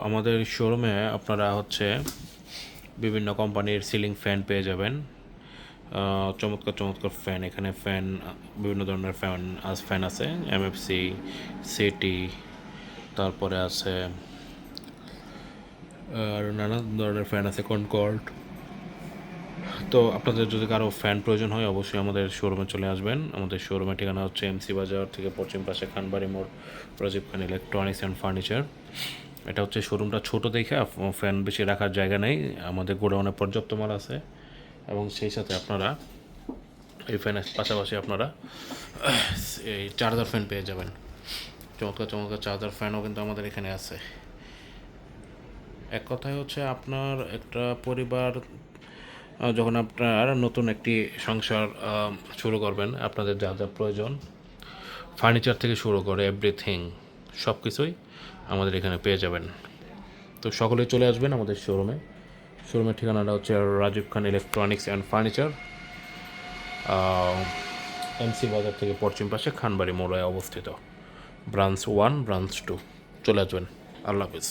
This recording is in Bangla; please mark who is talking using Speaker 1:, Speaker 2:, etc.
Speaker 1: আমাদের শোরুমে আপনারা হচ্ছে বিভিন্ন কোম্পানির সিলিং ফ্যান পেয়ে যাবেন। চমৎকার চমৎকার ফ্যান, এখানে ফ্যান বিভিন্ন ধরনের ফ্যান আছে, এমএফসি, সিটি, তারপরে আছে আর নানা ধরনের ফ্যান আছে, কনকর্ড। তো আপনাদের যদি কারো ফ্যান প্রয়োজন হয় অবশ্যই আমাদের শোরুমে চলে আসবেন। আমাদের শোরুমের ঠিকানা হচ্ছে এমসি বাজার থেকে পশ্চিম পাশে খানবাড়ি মোড়, রাজীব খান ইলেকট্রনিক্স অ্যান্ড ফার্নিচার। এটা হচ্ছে শোরুমটা ছোট দেখে ফ্যান বেশি রাখার জায়গা নেই, আমাদের গোডাউনে পর্যাপ্ত মাল আছে। এবং সেই সাথে আপনারা এই ফ্যানের পাশাপাশি আপনারা এই চার্জার ফ্যান পেয়ে যাবেন। চমৎকার চমৎকার চার্জার ফ্যানও কিন্তু আমাদের এখানে আছে। এক কথায় হচ্ছে আপনার একটা পরিবার যখন আপনার নতুন একটি সংসার শুরু করবেন, আপনাদের যা যা প্রয়োজন ফার্নিচার থেকে শুরু করে এভরিথিং সব কিছুই আমাদের এখানে পেয়ে যাবেন। তো সকলেই চলে আসবেন আমাদের শোরুমে। শোরুমের ঠিকানাটা হচ্ছে রাজীব খান ইলেকট্রনিক্স অ্যান্ড ফার্নিচার, এমসি বাজার থেকে পশ্চিম পাশে খানবাড়ি মোড়ে অবস্থিত। ব্রাঞ্চ 1, ব্রাঞ্চ 2 চলে আসবেন। আল্লাহ হাফিজ।